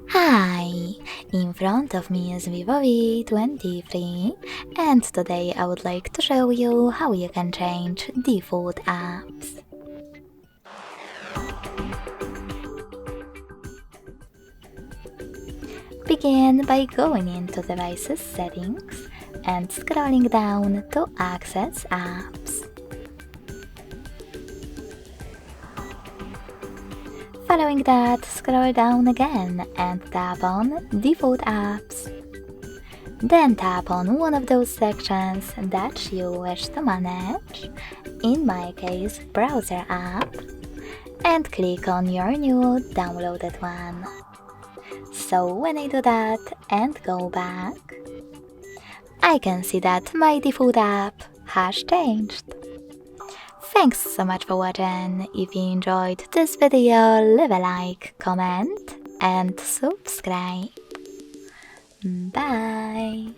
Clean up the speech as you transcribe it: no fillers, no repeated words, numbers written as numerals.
Hi! In front of me is VIVO V23 and today I would like to show you how you can change default apps. Begin by going into Devices Settings and scrolling down to Access Apps. Following that, scroll down again and tap on Default Apps. Then tap on one of those sections that you wish to manage, in my case Browser app, and click on your new downloaded one. So when I do that and go back, I can see that my default app has changed. Thanks so much for watching. If you enjoyed this video, leave a like, comment and subscribe. Bye!